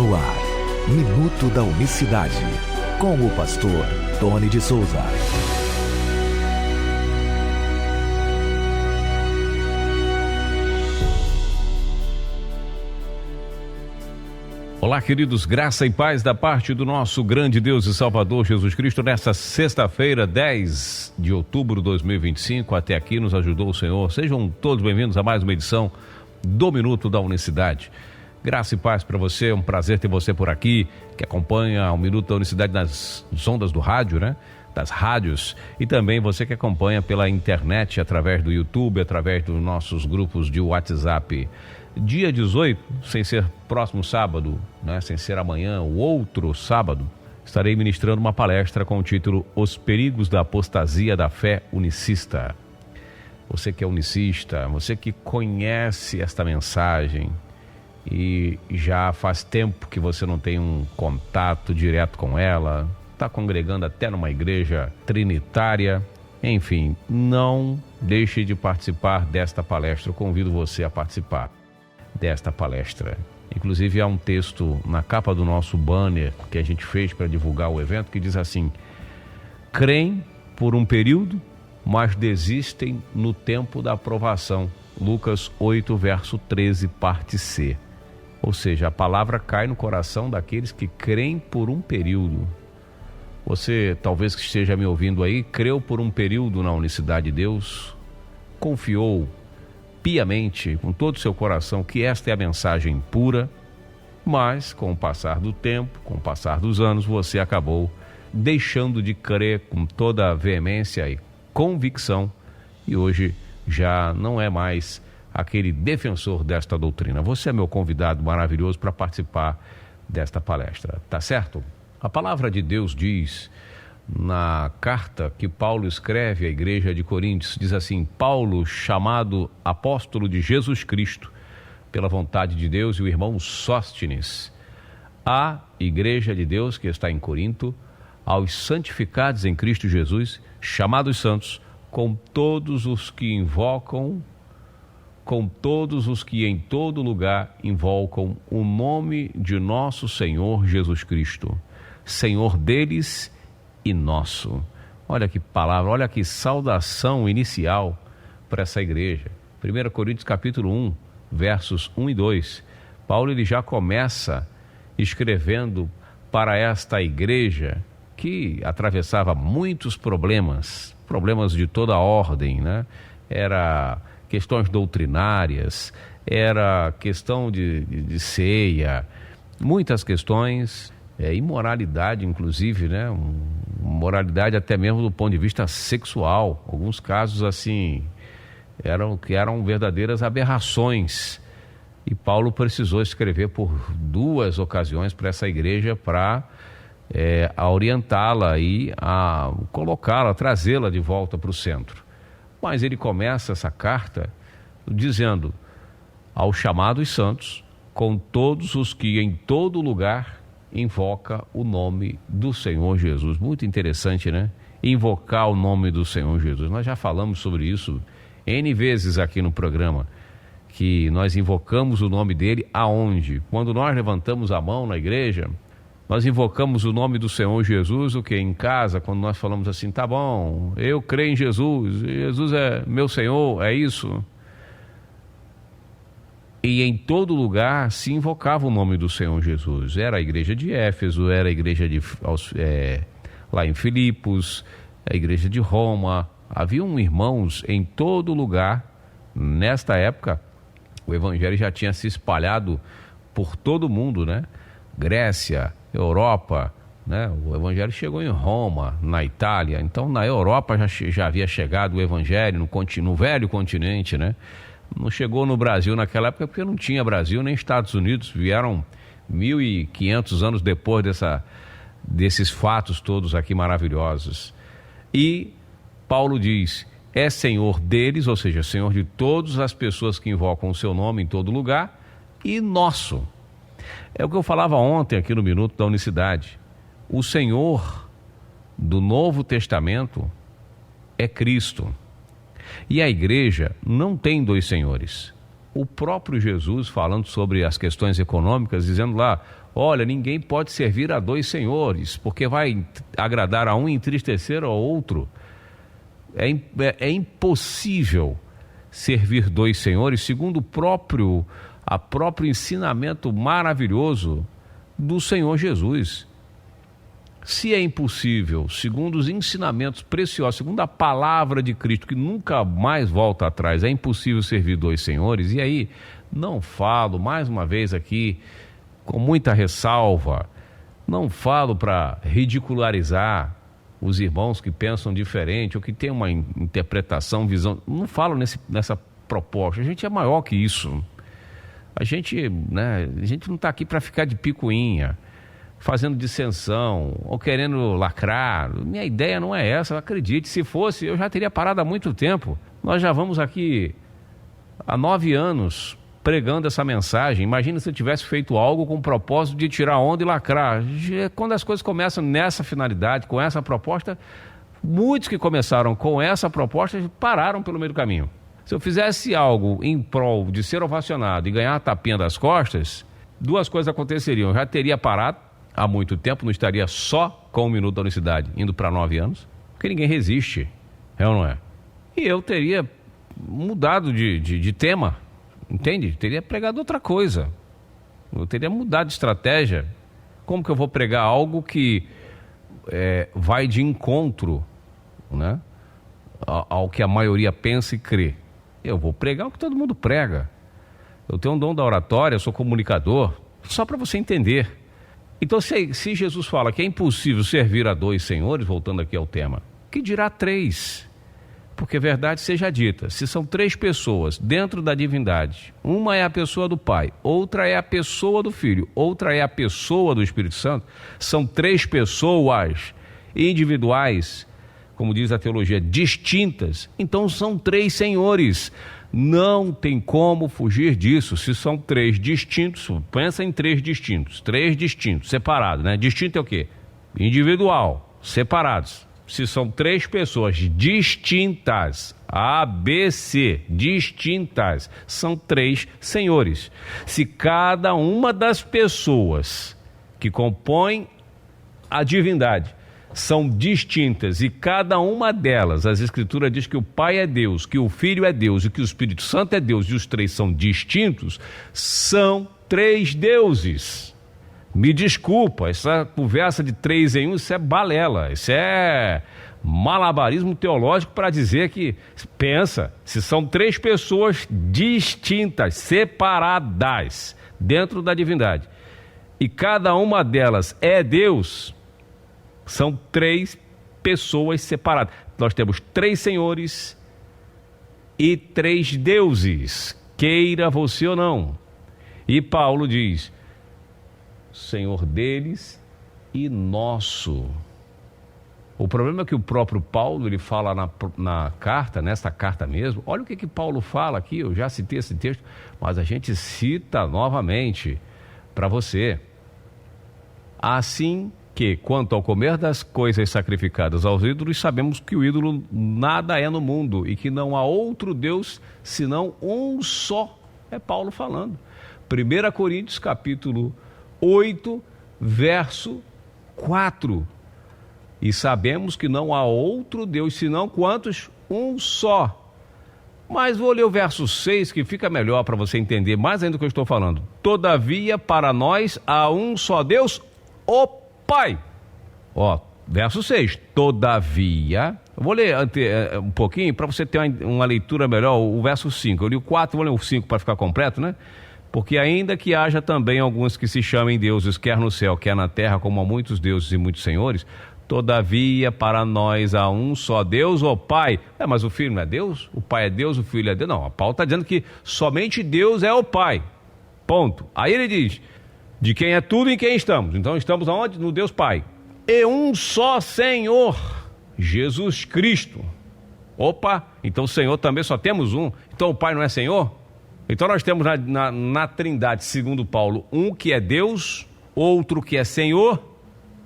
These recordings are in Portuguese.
No ar, Minuto da Unicidade, com o pastor Tony de Souza. Olá, queridos, graça e paz da parte do nosso grande Deus e Salvador Jesus Cristo. Nesta sexta-feira, 10 de outubro de 2025, até aqui nos ajudou o Senhor. Sejam todos bem-vindos a mais uma edição do Minuto da Unicidade. Graça e paz para você, é um prazer ter você por aqui, que acompanha o Minuto da Unicidade nas ondas do rádio, né? Das rádios, e também você que acompanha pela internet, através do YouTube, através dos nossos grupos de WhatsApp. Dia 18, sem ser próximo sábado, né? Sem ser amanhã, o outro sábado, estarei ministrando uma palestra com o título Os Perigos da Apostasia da Fé Unicista. Você que é unicista, você que conhece esta mensagem e já faz tempo que você não tem um contato direto com ela, está congregando até numa igreja trinitária, enfim, não deixe de participar desta palestra. Eu convido você a participar desta palestra. Inclusive há um texto na capa do nosso banner que a gente fez para divulgar o evento que diz assim: creem por um período, mas desistem no tempo da aprovação. Lucas 8, verso 13, parte C. Ou seja, a palavra cai no coração daqueles que creem por um período. Você, talvez que esteja me ouvindo aí, creu por um período na unicidade de Deus, confiou piamente, com todo o seu coração, que esta é a mensagem pura, mas com o passar do tempo, com o passar dos anos, você acabou deixando de crer com toda a veemência e convicção, e hoje já não é mais aquele defensor desta doutrina. Você é meu convidado maravilhoso para participar desta palestra, tá certo? A palavra de Deus diz, na carta que Paulo escreve à igreja de Coríntios, diz assim: Paulo, chamado apóstolo de Jesus Cristo, pela vontade de Deus, e o irmão Sóstenes, à igreja de Deus que está em Corinto, aos santificados em Cristo Jesus, chamados santos, com todos os que em todo lugar invocam o nome de nosso Senhor Jesus Cristo, Senhor deles e nosso. Olha que palavra, olha que saudação inicial para essa igreja. 1 Coríntios capítulo 1, versos 1 e 2. Paulo ele já começa escrevendo para esta igreja que atravessava muitos problemas de toda a ordem, né? Era questões doutrinárias, era questão de ceia, muitas questões, imoralidade inclusive, né? Moralidade até mesmo do ponto de vista sexual. Alguns casos assim eram verdadeiras aberrações. E Paulo precisou escrever por 2 ocasiões para essa igreja para orientá-la e a colocá-la, trazê-la de volta para o centro. Mas ele começa essa carta dizendo: aos chamados santos, com todos os que em todo lugar invoca o nome do Senhor Jesus. Muito interessante, né? Invocar o nome do Senhor Jesus. Nós já falamos sobre isso N vezes aqui no programa, que nós invocamos o nome dele aonde? Quando nós levantamos a mão na igreja, nós invocamos o nome do Senhor Jesus, o que? Em casa, quando nós falamos assim: tá bom, eu creio em Jesus, Jesus é meu Senhor, é isso. E em todo lugar se invocava o nome do Senhor Jesus. Era a igreja de Éfeso, era a igreja lá em Filipos, a igreja de Roma. Haviam irmãos em todo lugar. Nesta época, o evangelho já tinha se espalhado por todo o mundo, né? Grécia, Europa, né? O evangelho chegou em Roma, na Itália. Então, na Europa já havia chegado o evangelho, no velho continente, né? Não chegou no Brasil naquela época porque não tinha Brasil nem Estados Unidos. Vieram 1.500 anos depois desses fatos todos aqui maravilhosos. E Paulo diz: é Senhor deles, ou seja, Senhor de todas as pessoas que invocam o seu nome em todo lugar, e nosso. É o que eu falava ontem aqui no Minuto da Unicidade. O Senhor do Novo Testamento é Cristo. E a igreja não tem 2 senhores. o próprio Jesus falando sobre as questões econômicas, dizendo lá, olha, ninguém pode servir a dois senhores, porque vai agradar a um e entristecer ao outro. É impossível servir dois senhores, segundo o próprio ensinamento maravilhoso do Senhor Jesus. Se é impossível, segundo os ensinamentos preciosos, segundo a palavra de Cristo, que nunca mais volta atrás, é impossível servir dois senhores, e aí não falo, mais uma vez aqui, com muita ressalva, não falo para ridicularizar os irmãos que pensam diferente, ou que têm uma interpretação, visão, não falo nessa proposta, a gente é maior que isso, a gente não está aqui para ficar de picuinha, fazendo dissensão ou querendo lacrar. Minha ideia não é essa, acredite, se fosse eu já teria parado há muito tempo. Nós já vamos aqui há 9 anos pregando essa mensagem. Imagina se eu tivesse feito algo com o propósito de tirar onda e lacrar. Quando as coisas começam nessa finalidade, com essa proposta, muitos que começaram com essa proposta pararam pelo meio do caminho. Se eu fizesse algo em prol de ser ovacionado e ganhar a tapinha das costas, 2 coisas aconteceriam. Eu já teria parado há muito tempo, não estaria só com 1 minuto da unicidade, indo para 9 anos, porque ninguém resiste, é ou não é? E eu teria mudado de tema, entende? Teria pregado outra coisa, eu teria mudado de estratégia. Como que eu vou pregar algo que vai de encontro, né, ao que a maioria pensa e crê? Eu vou pregar o que todo mundo prega. Eu tenho um dom da oratória, eu sou comunicador, só para você entender. Então, se Jesus fala que é impossível servir a dois senhores, voltando aqui ao tema, que dirá 3? Porque verdade seja dita, se são 3 pessoas dentro da divindade, uma é a pessoa do Pai, outra é a pessoa do Filho, outra é a pessoa do Espírito Santo, são 3 pessoas individuais, como diz a teologia, distintas, então são 3 senhores. Não tem como fugir disso. Se são 3 distintos, pensa em 3 distintos, separados, né? Distinto é o quê? Individual, separados. Se são 3 pessoas distintas, A, B, C, distintas, são 3 senhores. Se cada uma das pessoas que compõem a divindade são distintas e cada uma delas, as Escrituras diz que o Pai é Deus, que o Filho é Deus e que o Espírito Santo é Deus, e os 3 são distintos, são 3 deuses. Me desculpa, essa conversa de 3 em 1, isso é balela, isso é malabarismo teológico para dizer que, pensa, se são 3 pessoas distintas, separadas dentro da divindade, e cada uma delas é Deus, são 3 pessoas separadas. Nós temos 3 senhores e 3 deuses, queira você ou não. E Paulo diz, Senhor deles e nosso. O problema é que o próprio Paulo, ele fala na carta, nesta carta mesmo, olha o que Paulo fala aqui, eu já citei esse texto, mas a gente cita novamente para você. Assim que, quanto ao comer das coisas sacrificadas aos ídolos, sabemos que o ídolo nada é no mundo e que não há outro Deus senão um só. É Paulo falando. 1 Coríntios capítulo 8, verso 4. E sabemos que não há outro Deus senão quantos? Um só. Mas vou ler o verso 6 que fica melhor para você entender mais ainda do que eu estou falando. Todavia, para nós há um só Deus, o Pai. Verso 6. Todavia, eu vou ler um pouquinho para você ter uma leitura melhor, o verso 5. Eu li o 4, vou ler o 5 para ficar completo, né? Porque ainda que haja também alguns que se chamem deuses, quer no céu, quer na terra, como há muitos deuses e muitos senhores, todavia para nós há um só Deus, o Pai. Mas o Filho não é Deus? O Pai é Deus, o Filho é Deus? Não, Paulo está dizendo que somente Deus é o Pai. Ponto. Aí ele diz, de quem é tudo e em quem estamos. Então estamos aonde? No Deus Pai. E um só Senhor, Jesus Cristo. Opa, então o Senhor também só temos um. Então o Pai não é Senhor? Então nós temos na Trindade, segundo Paulo, um que é Deus, outro que é Senhor,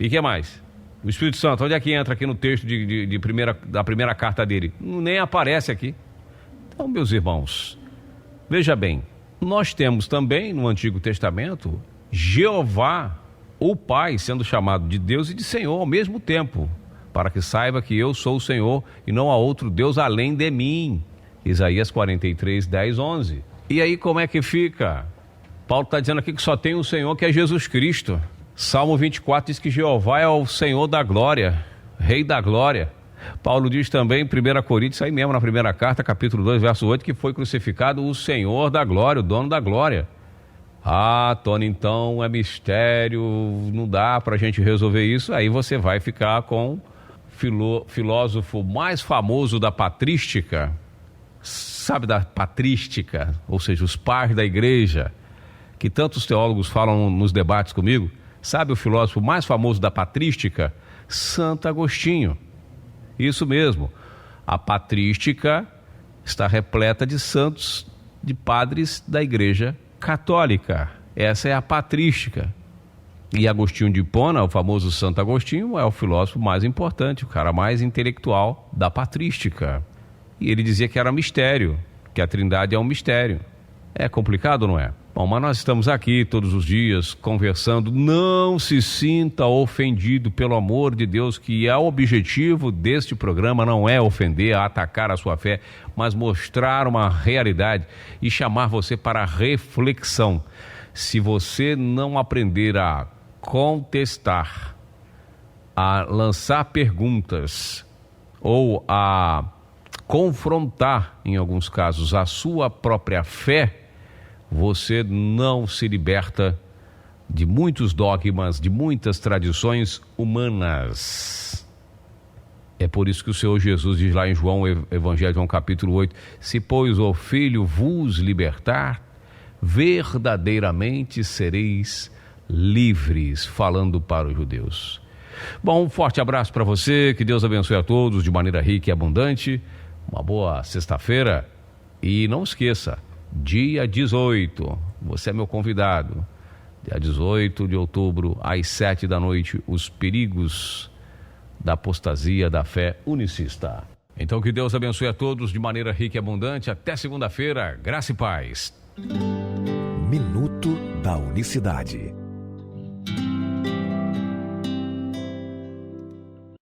e que mais? O Espírito Santo, onde é que entra aqui no texto da primeira carta dele? Nem aparece aqui. Então, meus irmãos, veja bem, Nós temos também no Antigo Testamento Jeová, o Pai, sendo chamado de Deus e de Senhor ao mesmo tempo, para que saiba que eu sou o Senhor e não há outro Deus além de mim. Isaías 43, 10, 11. E aí como é que fica? Paulo está dizendo aqui que só tem um Senhor, que é Jesus Cristo. Salmo 24 diz que Jeová é o Senhor da glória, Rei da glória. Paulo diz também em 1 Coríntios, aí mesmo na primeira carta, capítulo 2, verso 8, que foi crucificado o Senhor da glória, o dono da glória. Ah, Tony, então é mistério, não dá para a gente resolver isso. Aí você vai ficar com o filósofo mais famoso da patrística, sabe da patrística, ou seja, os pais da igreja, que tantos teólogos falam nos debates comigo. Sabe o filósofo mais famoso da patrística? Santo Agostinho. Isso mesmo, a patrística está repleta de santos, de padres da igreja católica. Essa é a patrística. E Agostinho de Hipona, o famoso Santo Agostinho, é o filósofo mais importante, o cara mais intelectual da patrística. E ele dizia que era mistério, que a Trindade é um mistério. É complicado, não é? Bom, mas nós estamos aqui todos os dias conversando. Não se sinta ofendido, pelo amor de Deus, que o objetivo deste programa não é ofender, atacar a sua fé, mas mostrar uma realidade e chamar você para a reflexão. Se você não aprender a contestar, a lançar perguntas ou a confrontar, em alguns casos, a sua própria fé, você não se liberta de muitos dogmas, de muitas tradições humanas. É por isso que o Senhor Jesus diz lá em Evangelho de João capítulo 8, se pois o Filho vos libertar, verdadeiramente sereis livres, falando para os judeus. Bom, um forte abraço para você, que Deus abençoe a todos de maneira rica e abundante, uma boa sexta-feira e não esqueça, dia 18, você é meu convidado, dia 18 de outubro, às 7 da noite, os perigos da apostasia da fé unicista. Então que Deus abençoe a todos de maneira rica e abundante, até segunda-feira, graça e paz. Minuto da Unicidade.